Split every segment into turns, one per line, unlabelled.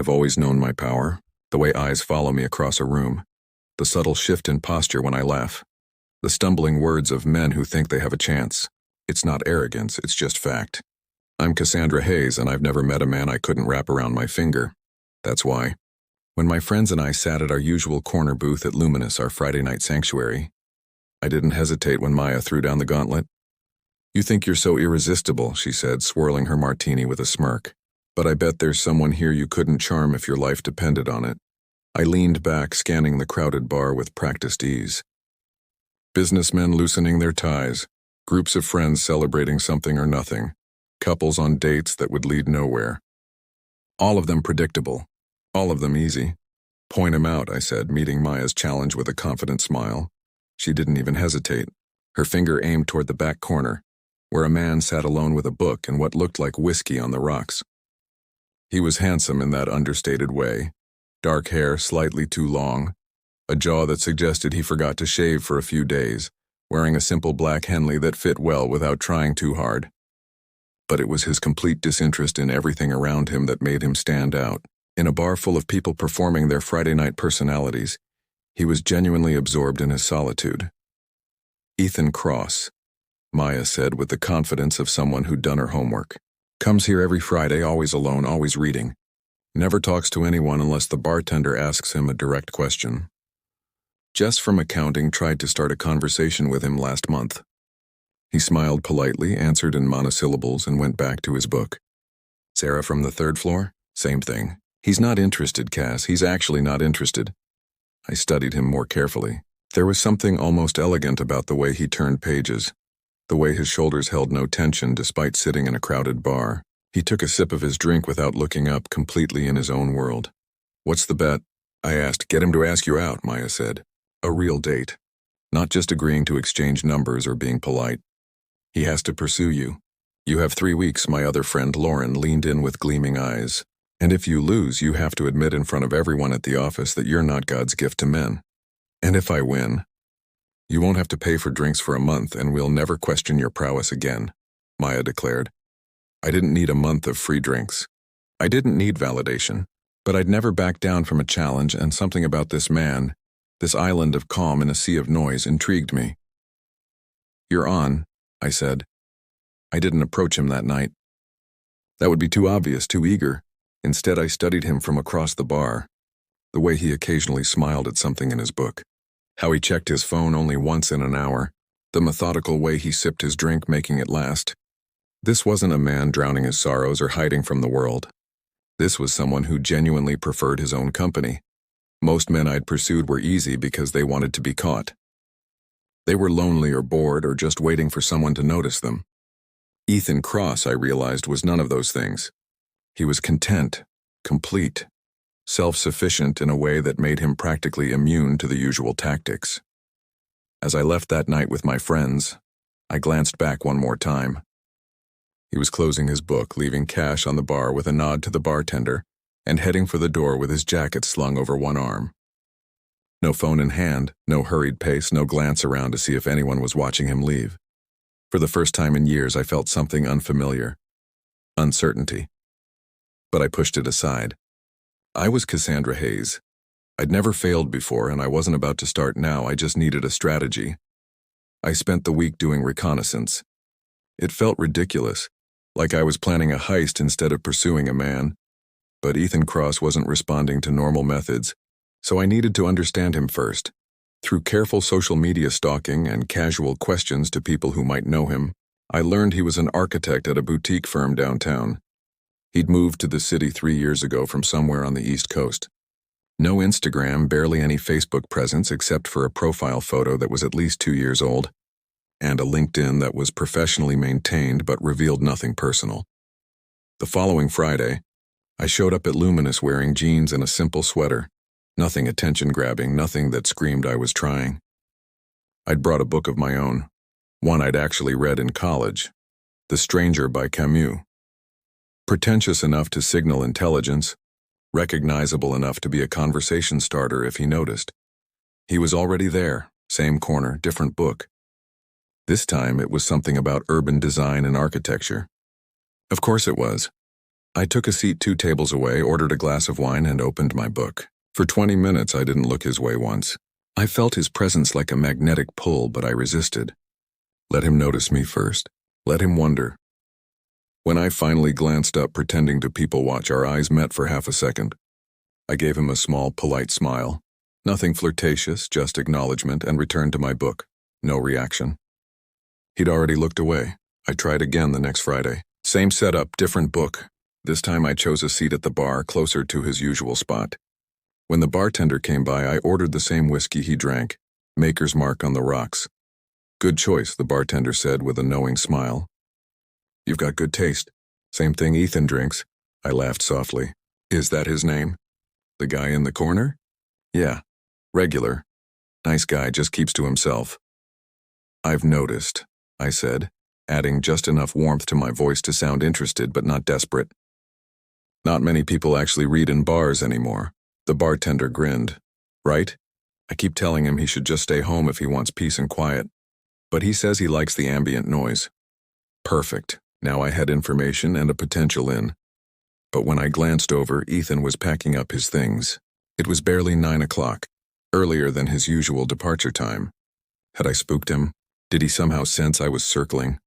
I've always known my power, the way eyes follow me across a room, the subtle shift in posture when I laugh, the stumbling words of men who think they have a chance. It's not arrogance, it's just fact. I'm Cassandra Hayes, and I've never met a man I couldn't wrap around my finger. That's why, when my friends and I sat at our usual corner booth at Luminous, our Friday night sanctuary, I didn't hesitate when Maya threw down the gauntlet. "You think you're so irresistible," she said, swirling her martini with a smirk. "But I bet there's someone here you couldn't charm if your life depended on it." I leaned back, scanning the crowded bar with practiced ease. Businessmen loosening their ties, groups of friends celebrating something or nothing, couples on dates that would lead nowhere. All of them predictable, all of them easy. "Point 'em out," I said, meeting Maya's challenge with a confident smile. She didn't even hesitate. Her finger aimed toward the back corner, where a man sat alone with a book and what looked like whiskey on the rocks. He was handsome in that understated way. Dark hair slightly too long, a jaw that suggested he forgot to shave for a few days, wearing a simple black Henley that fit well without trying too hard. But it was his complete disinterest in everything around him that made him stand out. In a bar full of people performing their Friday night personalities, he was genuinely absorbed in his solitude. "Ethan Cross," Maya said with the confidence of someone who'd done her homework. "Comes here every Friday, always alone, always reading. Never talks to anyone unless the bartender asks him a direct question. Jess from accounting tried to start a conversation with him last month. He smiled politely, answered in monosyllables, and went back to his book. Sarah from the third floor? Same thing. He's not interested, Cass. He's actually not interested." I studied him more carefully. There was something almost elegant about the way he turned pages, the way his shoulders held no tension despite sitting in a crowded bar. He took a sip of his drink without looking up, completely in his own world. "What's the bet?" I asked. "Get him to ask you out," Maya said. "A real date. Not just agreeing to exchange numbers or being polite. He has to pursue you. You have 3 weeks," my other friend Lauren leaned in with gleaming eyes. "And if you lose, you have to admit in front of everyone at the office that you're not God's gift to men. And if I win, you won't have to pay for drinks for a month, and we'll never question your prowess again," Maya declared. I didn't need a month of free drinks. I didn't need validation, but I'd never back down from a challenge, and something about this man, this island of calm in a sea of noise, intrigued me. "You're on," I said. I didn't approach him that night. That would be too obvious, too eager. Instead, I studied him from across the bar, the way he occasionally smiled at something in his book, how he checked his phone only once in an hour, the methodical way he sipped his drink, making it last. This wasn't a man drowning his sorrows or hiding from the world. This was someone who genuinely preferred his own company. Most men I'd pursued were easy because they wanted to be caught. They were lonely or bored or just waiting for someone to notice them. Ethan Cross, I realized, was none of those things. He was content, complete, self-sufficient in a way that made him practically immune to the usual tactics. As I left that night with my friends, I glanced back one more time. He was closing his book, leaving cash on the bar with a nod to the bartender, and heading for the door with his jacket slung over one arm. No phone in hand, no hurried pace, no glance around to see if anyone was watching him leave. For the first time in years, I felt something unfamiliar. Uncertainty. But I pushed it aside. I was Cassandra Hayes. I'd never failed before, and I wasn't about to start now. I just needed a strategy. I spent the week doing reconnaissance. It felt ridiculous, like I was planning a heist instead of pursuing a man. But Ethan Cross wasn't responding to normal methods, so I needed to understand him first. Through careful social media stalking and casual questions to people who might know him, I learned he was an architect at a boutique firm downtown. He'd moved to the city 3 years ago from somewhere on the East Coast. No Instagram, barely any Facebook presence except for a profile photo that was at least 2 years old, and a LinkedIn that was professionally maintained but revealed nothing personal. The following Friday, I showed up at Luminous wearing jeans and a simple sweater. Nothing attention-grabbing, nothing that screamed I was trying. I'd brought a book of my own, one I'd actually read in college, The Stranger by Camus. Pretentious enough to signal intelligence, recognizable enough to be a conversation starter if he noticed. He was already there, same corner, different book. This time it was something about urban design and architecture. Of course it was. I took a seat 2 tables away, ordered a glass of wine, and opened my book. For 20 minutes, I didn't look his way once. I felt his presence like a magnetic pull, but I resisted. Let him notice me first. Let him wonder. When I finally glanced up, pretending to people watch, our eyes met for half a second. I gave him a small, polite smile. Nothing flirtatious, just acknowledgement, and returned to my book. No reaction. He'd already looked away. I tried again the next Friday. Same setup, different book. This time I chose a seat at the bar, closer to his usual spot. When the bartender came by, I ordered the same whiskey he drank, Maker's Mark on the rocks. Good choice, the bartender said with a knowing smile. You've got good taste. Same thing Ethan drinks. I laughed softly. Is that his name? The guy in the corner? Yeah. Regular. Nice guy, just keeps to himself. I've noticed, I said, adding just enough warmth to my voice to sound interested but not desperate. Not many people actually read in bars anymore. The bartender grinned. Right? I keep telling him he should just stay home if he wants peace and quiet. But he says he likes the ambient noise. Perfect. Now I had information and a potential in. But when I glanced over, Ethan was packing up his things. It was barely 9 o'clock, earlier than his usual departure time. Had I spooked him? Did he somehow sense I was circling?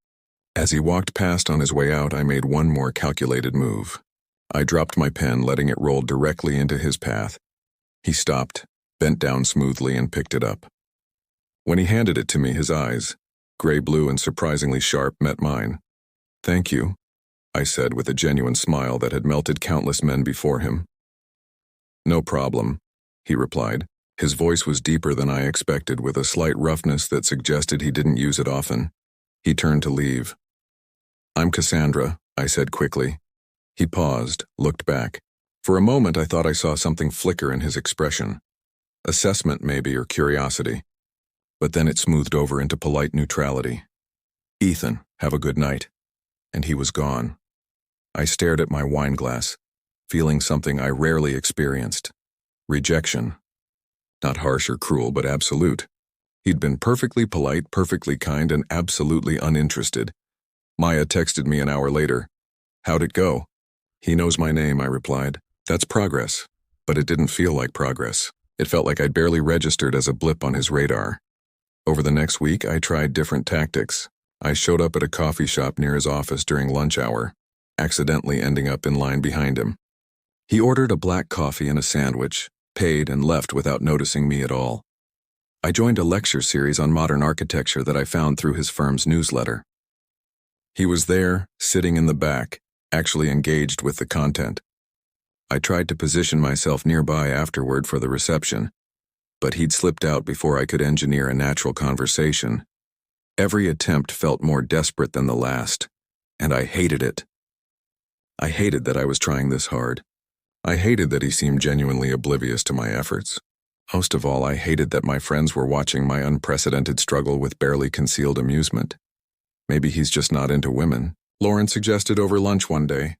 As he walked past on his way out, I made one more calculated move. I dropped my pen, letting it roll directly into his path. He stopped, bent down smoothly, and picked it up. When he handed it to me, his eyes, gray-blue and surprisingly sharp, met mine. Thank you, I said with a genuine smile that had melted countless men before him. No problem, he replied. His voice was deeper than I expected, with a slight roughness that suggested he didn't use it often. He turned to leave. I'm Cassandra, I said quickly. He paused, looked back. For a moment I thought I saw something flicker in his expression. Assessment maybe, or curiosity. But then it smoothed over into polite neutrality. Ethan, have a good night. And he was gone. I stared at my wine glass, feeling something I rarely experienced. Rejection. Not harsh or cruel, but absolute. He'd been perfectly polite, perfectly kind, and absolutely uninterested. Maya texted me an hour later. How'd it go? He knows my name, I replied. That's progress. But it didn't feel like progress. It felt like I'd barely registered as a blip on his radar. Over the next week, I tried different tactics. I showed up at a coffee shop near his office during lunch hour, accidentally ending up in line behind him. He ordered a black coffee and a sandwich, paid, and left without noticing me at all. I joined a lecture series on modern architecture that I found through his firm's newsletter. He was there, sitting in the back, actually engaged with the content. I tried to position myself nearby afterward for the reception, but he'd slipped out before I could engineer a natural conversation. Every attempt felt more desperate than the last, and I hated it. I hated that I was trying this hard. I hated that he seemed genuinely oblivious to my efforts. Most of all, I hated that my friends were watching my unprecedented struggle with barely concealed amusement. Maybe he's just not into women, Lauren suggested over lunch one day.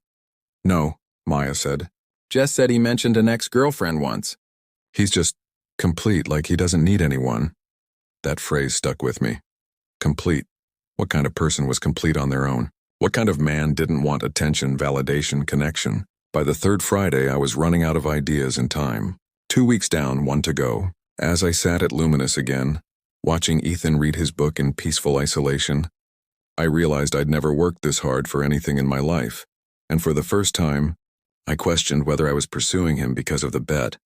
No, Maya said. Jess said he mentioned an ex-girlfriend once. He's just complete, like he doesn't need anyone. That phrase stuck with me. Complete. What kind of person was complete on their own? What kind of man didn't want attention, validation, connection? By the third Friday, I was running out of ideas and time. 2 weeks down, 1 to go. As I sat at Luminous again, watching Ethan read his book in peaceful isolation, I realized I'd never worked this hard for anything in my life. And for the first time, I questioned whether I was pursuing him because of the bet,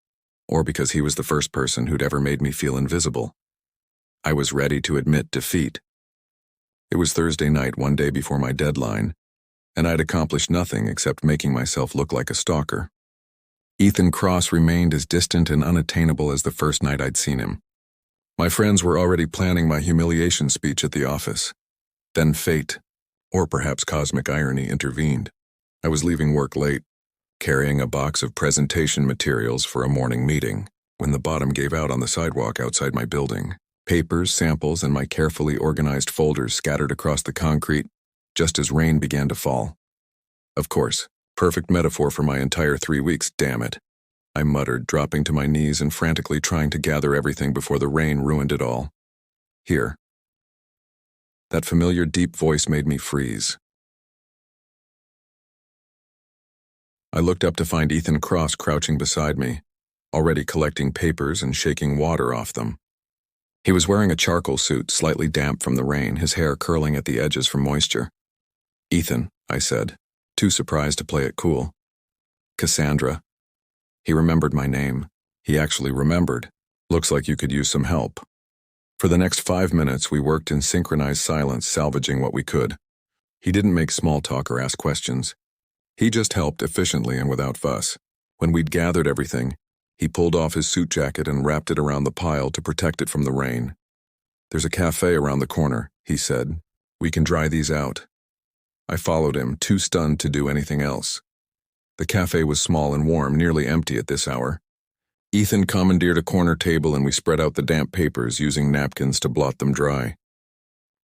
or because he was the first person who'd ever made me feel invisible. I was ready to admit defeat. It was Thursday night, 1 day before my deadline, and I'd accomplished nothing except making myself look like a stalker. Ethan Cross remained as distant and unattainable as the first night I'd seen him. My friends were already planning my humiliation speech at the office. Then fate, or perhaps cosmic irony, intervened. I was leaving work late, carrying a box of presentation materials for a morning meeting, when the bottom gave out on the sidewalk outside my building. Papers, samples, and my carefully organized folders scattered across the concrete just as rain began to fall. Of course, perfect metaphor for my entire 3 weeks, damn it. I muttered, dropping to my knees and frantically trying to gather everything before the rain ruined it all. Here. That familiar deep voice made me freeze. I looked up to find Ethan Cross crouching beside me, already collecting papers and shaking water off them. He was wearing a charcoal suit, slightly damp from the rain, his hair curling at the edges from moisture. "Ethan," I said, too surprised to play it cool. "Cassandra." He remembered my name. He actually remembered. "Looks like you could use some help." For the next 5 minutes, we worked in synchronized silence, salvaging what we could. He didn't make small talk or ask questions. He just helped efficiently and without fuss. When we'd gathered everything, he pulled off his suit jacket and wrapped it around the pile to protect it from the rain. "There's a cafe around the corner," he said. "We can dry these out." I followed him, too stunned to do anything else. The cafe was small and warm, nearly empty at this hour. Ethan commandeered a corner table and we spread out the damp papers, using napkins to blot them dry.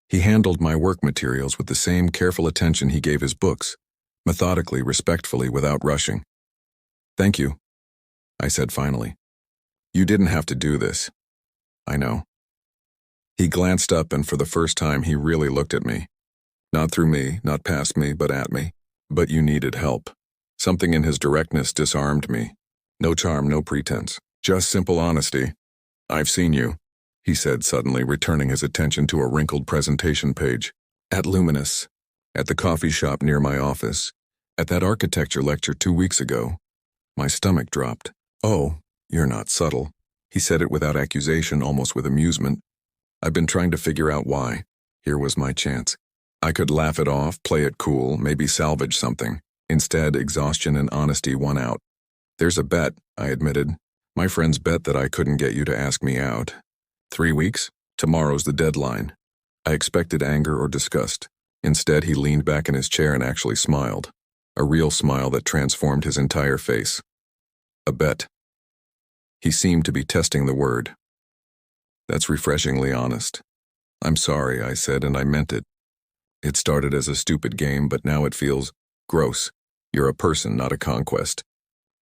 He handled my work materials with the same careful attention he gave his books, methodically, respectfully, without rushing. "Thank you," I said finally. "You didn't have to do this." "I know." He glanced up and for the first time he really looked at me. Not through me, not past me, but at me. "But you needed help." Something in his directness disarmed me. No charm, no pretense, just simple honesty. "I've seen you," he said suddenly, returning his attention to a wrinkled presentation page. "At Luminous, at the coffee shop near my office, at that architecture lecture 2 weeks ago." My stomach dropped. "Oh, you're not subtle." He said it without accusation, almost with amusement. I've been trying to figure out why. Here was my chance. I could laugh it off, play it cool, maybe salvage something. Instead, exhaustion and honesty won out. "There's a bet," I admitted. "My friends bet that I couldn't get you to ask me out." 3 weeks? Tomorrow's the deadline." I expected anger or disgust. Instead, he leaned back in his chair and actually smiled. A real smile that transformed his entire face. "A bet." He seemed to be testing the word. "That's refreshingly honest." "I'm sorry," I said, and I meant it. It started as a stupid game, but now it feels gross. You're a person, not a conquest.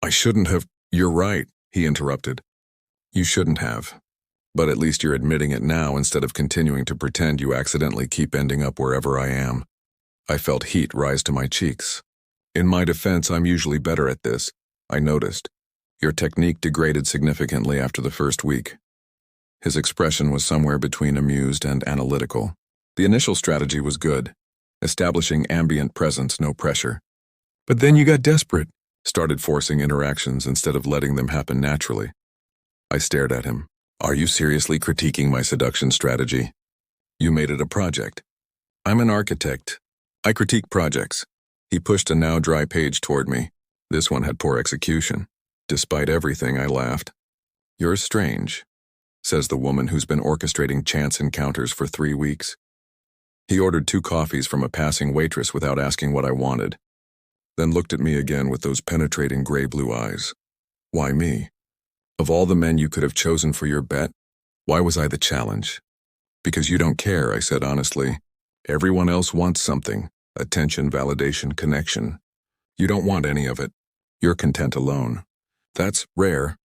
"I shouldn't have—" "You're right," he interrupted. "You shouldn't have. But at least you're admitting it now instead of continuing to pretend you accidentally keep ending up wherever I am." I felt heat rise to my cheeks. "In my defense, I'm usually better at this," I noticed. "Your technique degraded significantly after the first week." His expression was somewhere between amused and analytical. The initial strategy was good, establishing ambient presence, no pressure. "But then you got desperate, started forcing interactions instead of letting them happen naturally." I stared at him. "Are you seriously critiquing my seduction strategy? You made it a project." "I'm an architect. I critique projects." He pushed a now dry page toward me. This one had poor execution. Despite everything, I laughed. "You're strange," says the woman who's been orchestrating chance encounters for 3 weeks. He ordered 2 coffees from a passing waitress without asking what I wanted, then looked at me again with those penetrating gray-blue eyes. "Why me? Of all the men you could have chosen for your bet, why was I the challenge?" "Because you don't care," I said honestly. "Everyone else wants something, attention, validation, connection. You don't want any of it. You're content alone. That's rare."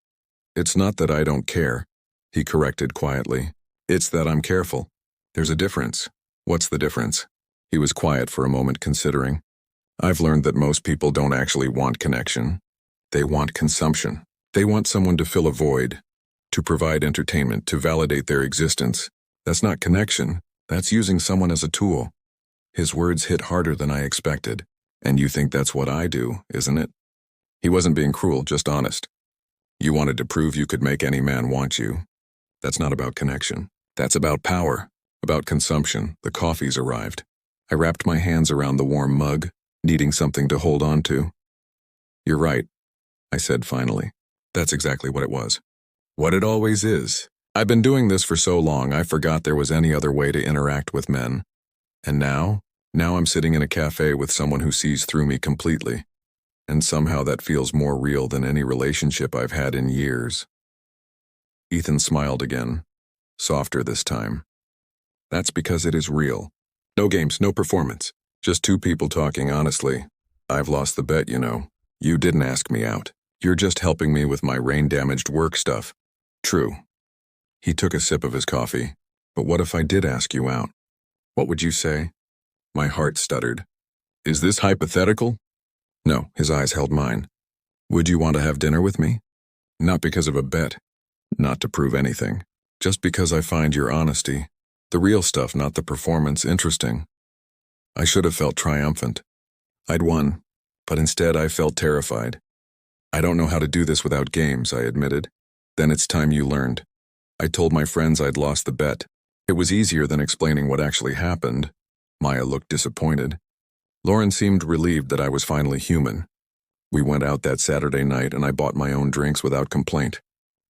"It's not that I don't care," he corrected quietly. "It's that I'm careful. There's a difference." "What's the difference?" He was quiet for a moment, considering. "I've learned that most people don't actually want connection. They want consumption. They want someone to fill a void, to provide entertainment, to validate their existence. That's not connection. That's using someone as a tool." His words hit harder than I expected. "And you think that's what I do, isn't it?" He wasn't being cruel, just honest. "You wanted to prove you could make any man want you. That's not about connection. That's about power, about consumption." The coffees arrived. I wrapped my hands around the warm mug, needing something to hold on to. "You're right," I said finally. That's exactly what it was. What it always is. I've been doing this for so long, I forgot there was any other way to interact with men. And now I'm sitting in a cafe with someone who sees through me completely. And somehow that feels more real than any relationship I've had in years. Ethan smiled again, softer this time. "That's because it is real. No games, no performance. Just 2 people talking honestly. I've lost the bet, you know. You didn't ask me out. You're just helping me with my rain-damaged work stuff." "True." He took a sip of his coffee. "But what if I did ask you out? What would you say?" My heart stuttered. "Is this hypothetical?" No, his eyes held mine. Would you want to have dinner with me? Not because of a bet. Not to prove anything. Just because I find your honesty, the real stuff, not the performance, interesting. I should have felt triumphant. I'd won, but instead I felt terrified. I don't know how to do this without games, I admitted. Then it's time you learned. I told my friends I'd lost the bet. It was easier than explaining what actually happened. Maya looked disappointed. Lauren seemed relieved that I was finally human. We went out that Saturday night and I bought my own drinks without complaint.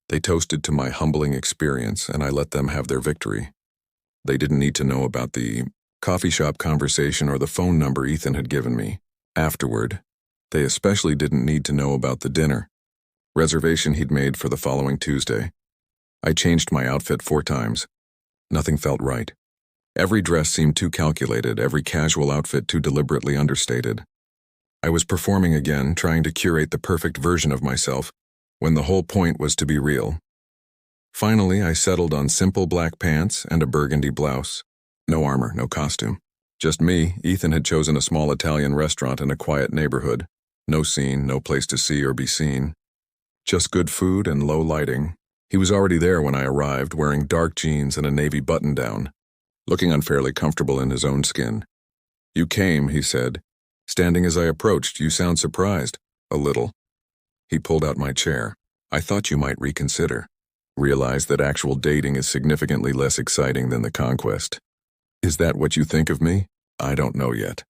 They toasted to my humbling experience and I let them have their victory. They didn't need to know about the coffee shop conversation or the phone number Ethan had given me. Afterward, they especially didn't need to know about the dinner reservation he'd made for the following Tuesday. I changed my outfit 4 times. Nothing felt right. Every dress seemed too calculated, every casual outfit too deliberately understated. I was performing again, trying to curate the perfect version of myself, when the whole point was to be real. Finally, I settled on simple black pants and a burgundy blouse. No armor, no costume. Just me. Ethan had chosen a small Italian restaurant in a quiet neighborhood. No scene, no place to see or be seen. Just good food and low lighting. He was already there when I arrived, wearing dark jeans and a navy button-down, looking unfairly comfortable in his own skin. You came, he said. Standing as I approached, you sound surprised. A little. He pulled out my chair. I thought you might reconsider. Realize that actual dating is significantly less exciting than the conquest. Is that what you think of me? I don't know yet.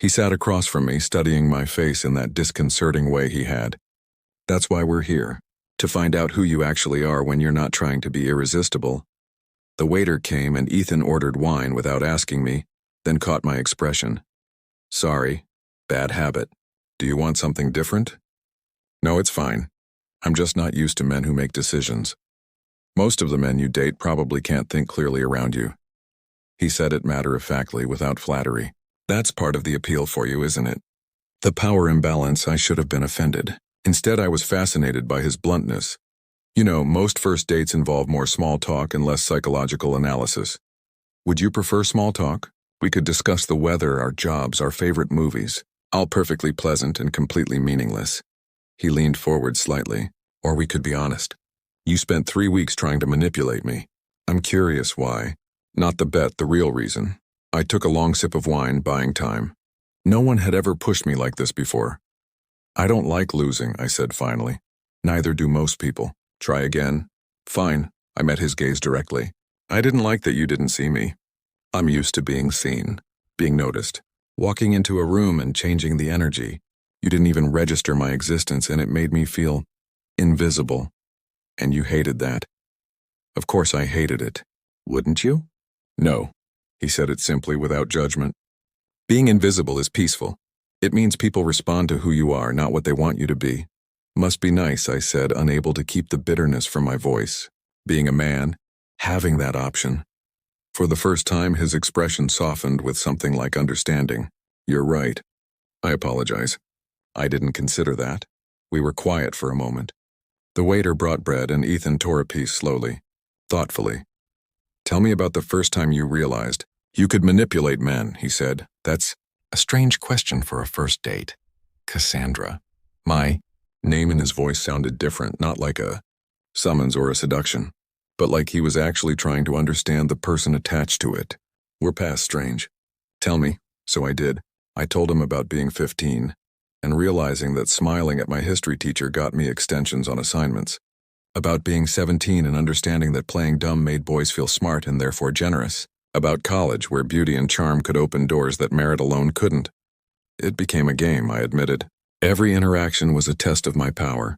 He sat across from me, studying my face in that disconcerting way he had. That's why we're here, to find out who you actually are when you're not trying to be irresistible. The waiter came and Ethan ordered wine without asking me, then caught my expression. Sorry, bad habit. Do you want something different? No, it's fine. I'm just not used to men who make decisions. Most of the men you date probably can't think clearly around you. He said it matter-of-factly, without flattery. That's part of the appeal for you, isn't it? The power imbalance. I should have been offended. Instead, I was fascinated by his bluntness. You know, most first dates involve more small talk and less psychological analysis. Would you prefer small talk? We could discuss the weather, our jobs, our favorite movies. All perfectly pleasant and completely meaningless. He leaned forward slightly. Or we could be honest. You spent 3 weeks trying to manipulate me. I'm curious why. Not the bet, the real reason. I took a long sip of wine, buying time. No one had ever pushed me like this before. I don't like losing, I said finally. Neither do most people. Try again. Fine. I met his gaze directly. I didn't like that you didn't see me. I'm used to being seen, being noticed, walking into a room and changing the energy. You didn't even register my existence and it made me feel invisible. And you hated that. Of course I hated it. Wouldn't you? No. He said it simply, without judgment. Being invisible is peaceful. It means people respond to who you are, not what they want you to be. Must be nice, I said, unable to keep the bitterness from my voice. Being a man, having that option. For the first time, his expression softened with something like understanding. You're right. I apologize. I didn't consider that. We were quiet for a moment. The waiter brought bread and Ethan tore a piece slowly, thoughtfully. Tell me about the first time you realized you could manipulate men, he said. That's a strange question for a first date. Cassandra. My name in his voice sounded different, not like a summons or a seduction, but like he was actually trying to understand the person attached to it. We're past strange. Tell me. So I did. I told him about being 15, and realizing that smiling at my history teacher got me extensions on assignments. About being 17 and understanding that playing dumb made boys feel smart and therefore generous. About college, where beauty and charm could open doors that merit alone couldn't. It became a game, I admitted. Every interaction was a test of my power.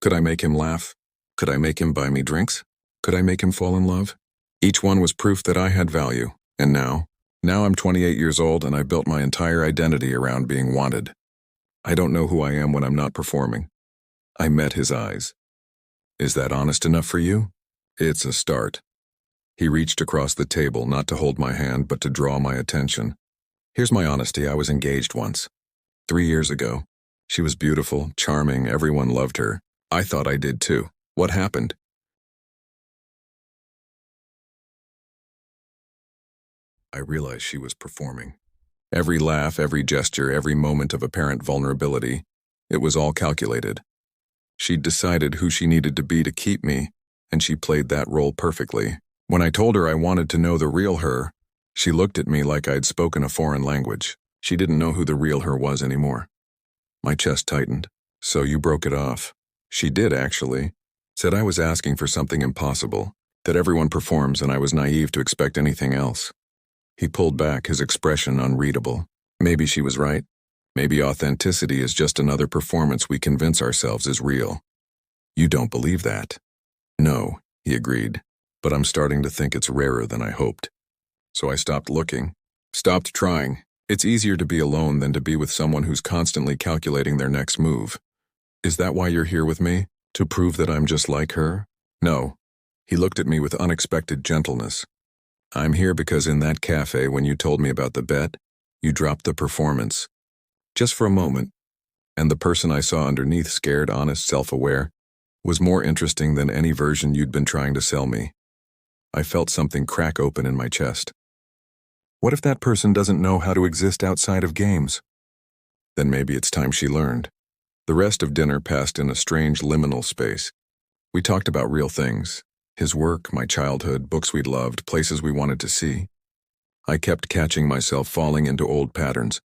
Could I make him laugh? Could I make him buy me drinks? Could I make him fall in love? Each one was proof that I had value. And now I'm 28 years old and I built my entire identity around being wanted. I don't know who I am when I'm not performing. I met his eyes. Is that honest enough for you? It's a start. He reached across the table, not to hold my hand, but to draw my attention. Here's my honesty. I was engaged once. 3 years ago. She was beautiful, charming, everyone loved her. I thought I did too. What happened? I realized she was performing. Every laugh, every gesture, every moment of apparent vulnerability, it was all calculated. She'd decided who she needed to be to keep me, and she played that role perfectly. When I told her I wanted to know the real her, she looked at me like I'd spoken a foreign language. She didn't know who the real her was anymore. My chest tightened. So you broke it off. She did, actually. Said I was asking for something impossible, that everyone performs and I was naive to expect anything else. He pulled back, his expression unreadable. Maybe she was right. Maybe authenticity is just another performance we convince ourselves is real. You don't believe that? No, he agreed, but I'm starting to think it's rarer than I hoped. So I stopped looking, stopped trying. It's easier to be alone than to be with someone who's constantly calculating their next move. Is that why you're here with me? To prove that I'm just like her? No. He looked at me with unexpected gentleness. I'm here because in that cafe, when you told me about the bet, you dropped the performance. Just for a moment. And the person I saw underneath, scared, honest, self-aware, was more interesting than any version you'd been trying to sell me. I felt something crack open in my chest. What if that person doesn't know how to exist outside of games? Then maybe it's time she learned. The rest of dinner passed in a strange liminal space. We talked about real things. His work, my childhood, books we'd loved, places we wanted to see. I kept catching myself falling into old patterns.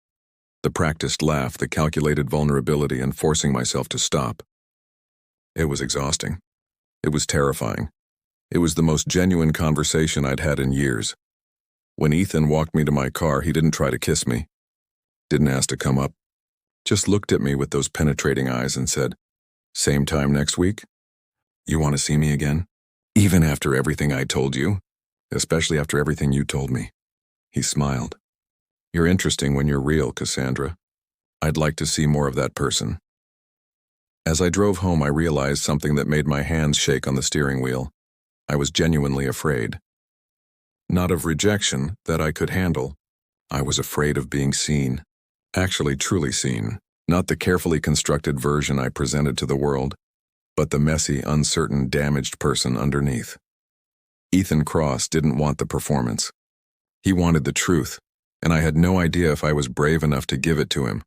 The practiced laugh, the calculated vulnerability, and forcing myself to stop. It was exhausting. It was terrifying. It was the most genuine conversation I'd had in years. When Ethan walked me to my car, he didn't try to kiss me. Didn't ask to come up. Just looked at me with those penetrating eyes and said, "Same time next week? You want to see me again? Even after everything I told you? Especially after everything you told me." He smiled. "You're interesting when you're real, Cassandra. I'd like to see more of that person." As I drove home, I realized something that made my hands shake on the steering wheel. I was genuinely afraid. Not of rejection that I could handle. I was afraid of being seen. Actually, truly seen. Not the carefully constructed version I presented to the world, but the messy, uncertain, damaged person underneath. Ethan Cross didn't want the performance. He wanted the truth, and I had no idea if I was brave enough to give it to him.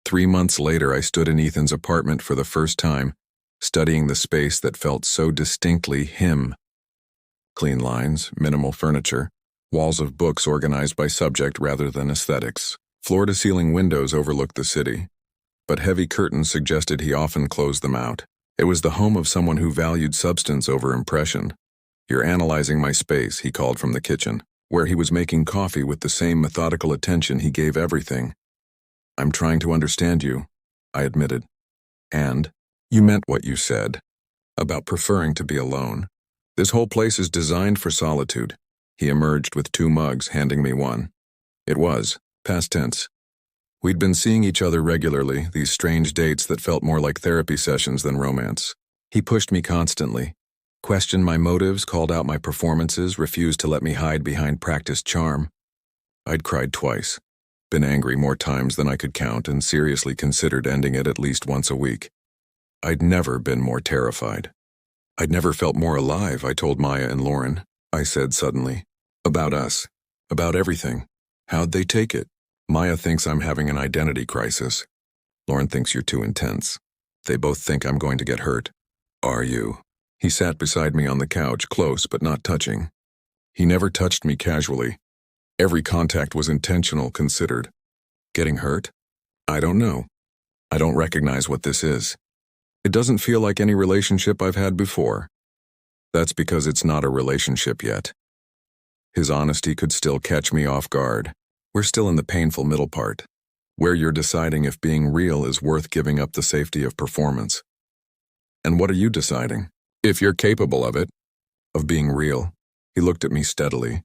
3 months later, I stood in Ethan's apartment for the first time, studying the space that felt so distinctly him. Clean lines, minimal furniture, walls of books organized by subject rather than aesthetics. Floor-to-ceiling windows overlooked the city, but heavy curtains suggested he often closed them out. It was the home of someone who valued substance over impression. "You're analyzing my space," he called from the kitchen, where he was making coffee with the same methodical attention he gave everything. "I'm trying to understand you," I admitted. "And you meant what you said about preferring to be alone. This whole place is designed for solitude." He emerged with 2 mugs, handing me one. It was, past tense. We'd been seeing each other regularly, these strange dates that felt more like therapy sessions than romance. He pushed me constantly, questioned my motives, called out my performances, refused to let me hide behind practiced charm. I'd cried twice, been angry more times than I could count, and seriously considered ending it at least once a week. I'd never been more terrified. I'd never felt more alive, I told Maya and Lauren. I said suddenly. About us. About everything. How'd they take it? Maya thinks I'm having an identity crisis. Lauren thinks you're too intense. They both think I'm going to get hurt. Are you? He sat beside me on the couch, close but not touching. He never touched me casually. Every contact was intentional, considered. Getting hurt? I don't know. I don't recognize what this is. It doesn't feel like any relationship I've had before. That's because it's not a relationship yet. His honesty could still catch me off guard. We're still in the painful middle part, where you're deciding if being real is worth giving up the safety of performance. And what are you deciding? If you're capable of it, of being real. He looked at me steadily.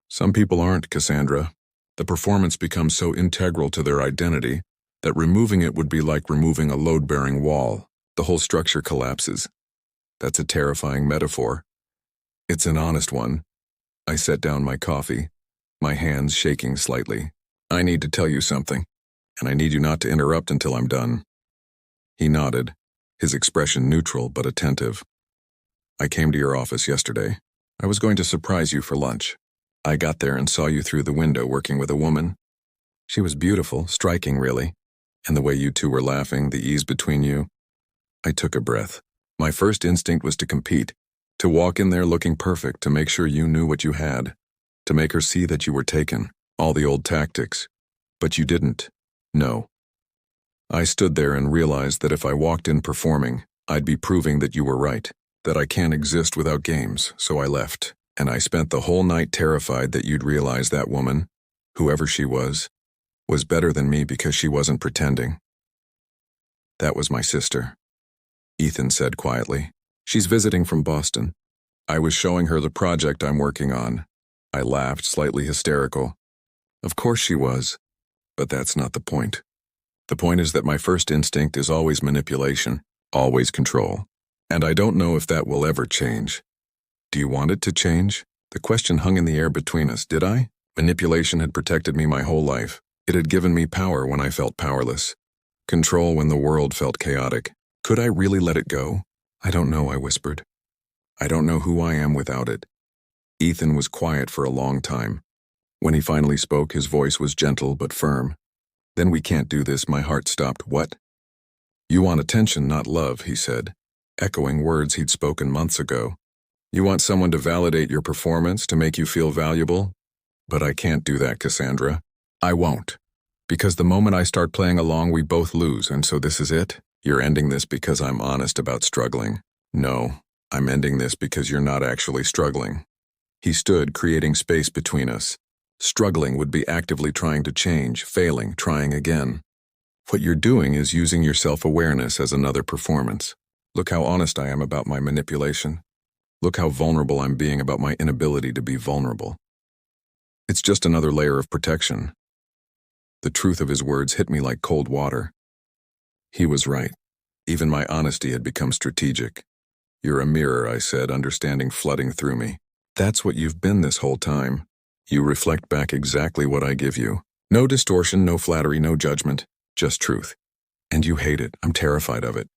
Some people aren't, Cassandra. The performance becomes so integral to their identity that removing it would be like removing a load-bearing wall. The whole structure collapses. That's a terrifying metaphor. It's an honest one. I set down my coffee, my hands shaking slightly. I need to tell you something, and I need you not to interrupt until I'm done. He nodded, his expression neutral but attentive. I came to your office yesterday. I was going to surprise you for lunch. I got there and saw you through the window working with a woman. She was beautiful, striking really. And the way you two were laughing, the ease between you. I took a breath. My first instinct was to compete, to walk in there looking perfect, to make sure you knew what you had, to make her see that you were taken, all the old tactics. But you didn't. No. I stood there and realized that if I walked in performing, I'd be proving that you were right, that I can't exist without games, so I left. And I spent the whole night terrified that you'd realize that woman, whoever she was better than me because she wasn't pretending. That was my sister, Ethan said quietly. She's visiting from Boston. I was showing her the project I'm working on. I laughed, slightly hysterical. Of course she was, but that's not the point. The point is that my first instinct is always manipulation, always control. And I don't know if that will ever change. Do you want it to change? The question hung in the air between us, did I? Manipulation had protected me my whole life. It had given me power when I felt powerless. Control when the world felt chaotic. Could I really let it go? I don't know, I whispered. I don't know who I am without it. Ethan was quiet for a long time. When he finally spoke, his voice was gentle but firm. Then we can't do this, my heart stopped. What? You want attention, not love, he said, echoing words he'd spoken months ago. You want someone to validate your performance, to make you feel valuable? But I can't do that, Cassandra. I won't. Because the moment I start playing along, we both lose, and so this is it? You're ending this because I'm honest about struggling. No, I'm ending this because you're not actually struggling. He stood, creating space between us. Struggling would be actively trying to change, failing, trying again. What you're doing is using your self-awareness as another performance. Look how honest I am about my manipulation. Look how vulnerable I'm being about my inability to be vulnerable. It's just another layer of protection. The truth of his words hit me like cold water. He was right. Even my honesty had become strategic. You're a mirror, I said, understanding flooding through me. That's what you've been this whole time. You reflect back exactly what I give you. No distortion, no flattery, no judgment, just truth. And you hate it. I'm terrified of it.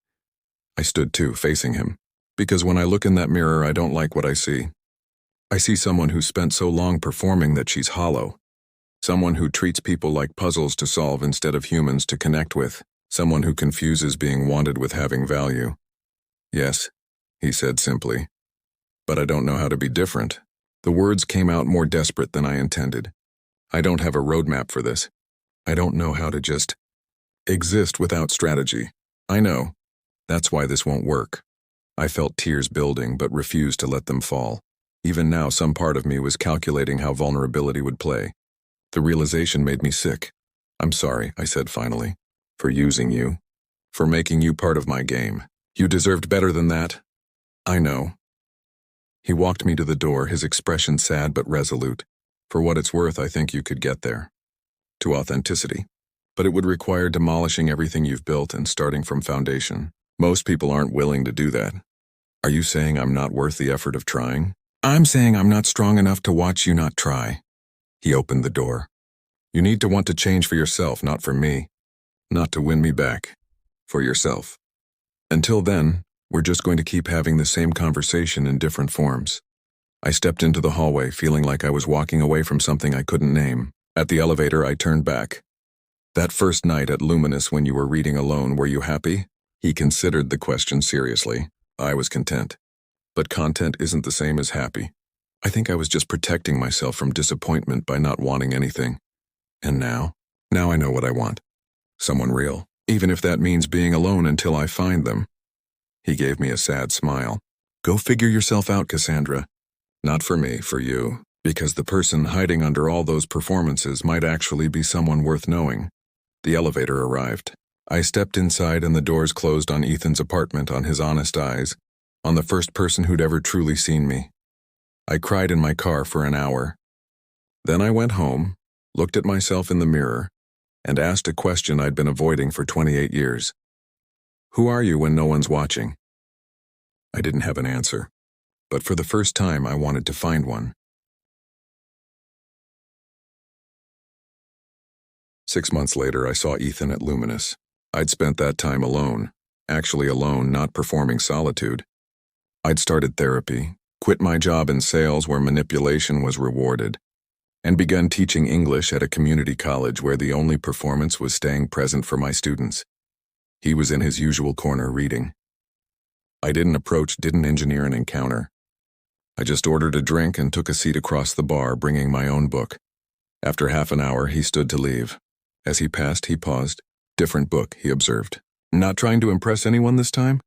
I stood too, facing him. Because when I look in that mirror, I don't like what I see. I see someone who spent so long performing that she's hollow. Someone who treats people like puzzles to solve instead of humans to connect with. Someone who confuses being wanted with having value. Yes, he said simply. But I don't know how to be different. The words came out more desperate than I intended. I don't have a roadmap for this. I don't know how to just exist without strategy. I know. That's why this won't work. I felt tears building but refused to let them fall. Even now, some part of me was calculating how vulnerability would play. The realization made me sick. I'm sorry, I said finally, for using you, for making you part of my game. You deserved better than that. I know. He walked me to the door, his expression sad but resolute. For what it's worth, I think you could get there. To authenticity. But it would require demolishing everything you've built and starting from foundation. Most people aren't willing to do that. Are you saying I'm not worth the effort of trying? I'm saying I'm not strong enough to watch you not try. He opened the door. You need to want to change for yourself, not for me. Not to win me back. For yourself. Until then, we're just going to keep having the same conversation in different forms. I stepped into the hallway, feeling like I was walking away from something I couldn't name. At the elevator, I turned back. That first night at Luminous when you were reading alone, were you happy? He considered the question seriously. I was content. But content isn't the same as happy. I think I was just protecting myself from disappointment by not wanting anything. And now? Now I know what I want. Someone real. Even if that means being alone until I find them. He gave me a sad smile. Go figure yourself out, Cassandra. Not for me, for you. Because the person hiding under all those performances might actually be someone worth knowing. The elevator arrived. I stepped inside and the doors closed on Ethan's apartment, on his honest eyes, on the first person who'd ever truly seen me. I cried in my car for an hour. Then I went home, looked at myself in the mirror, and asked a question I'd been avoiding for 28 years. Who are you when no one's watching? I didn't have an answer, but for the first time I wanted to find one. 6 months later, I saw Ethan at Luminous. I'd spent that time alone, actually alone, not performing solitude. I'd started therapy, quit my job in sales where manipulation was rewarded. and begun teaching English at a community college where the only performance was staying present for my students. He was in his usual corner reading. I didn't engineer an encounter. I just ordered a drink and took a seat across the bar, bringing my own book. After half an hour, he stood to leave. As he passed, he paused. "Different book," he observed. "Not trying to impress anyone this time?"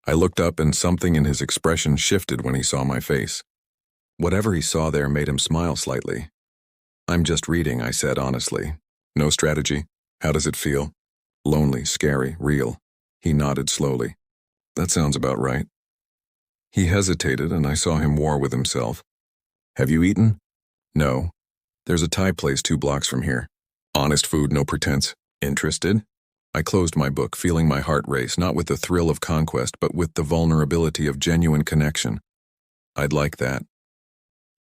I looked up and something in his expression shifted when he saw my face. Whatever he saw there made him smile slightly. "I'm just reading," I said honestly. "No strategy? How does it feel?" "Lonely, scary, real." He nodded slowly. "That sounds about right." He hesitated and I saw him war with himself. "Have you eaten?" "No. There's a Thai place 2 blocks from here. Honest food, no pretense. Interested?" I closed my book, feeling my heart race, not with the thrill of conquest, but with the vulnerability of genuine connection. "I'd like that.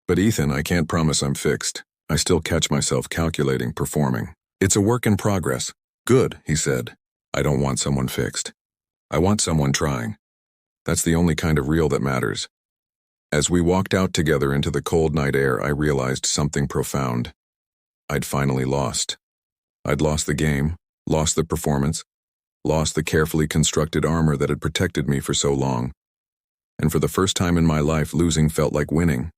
But Ethan, I can't promise I'm fixed. I still catch myself calculating, performing. It's a work in progress." "Good," he said. "I don't want someone fixed. I want someone trying. That's the only kind of real that matters." As we walked out together into the cold night air, I realized something profound. I'd finally lost. I'd lost the game, lost the performance, lost the carefully constructed armor that had protected me for so long. And for the first time in my life, losing felt like winning.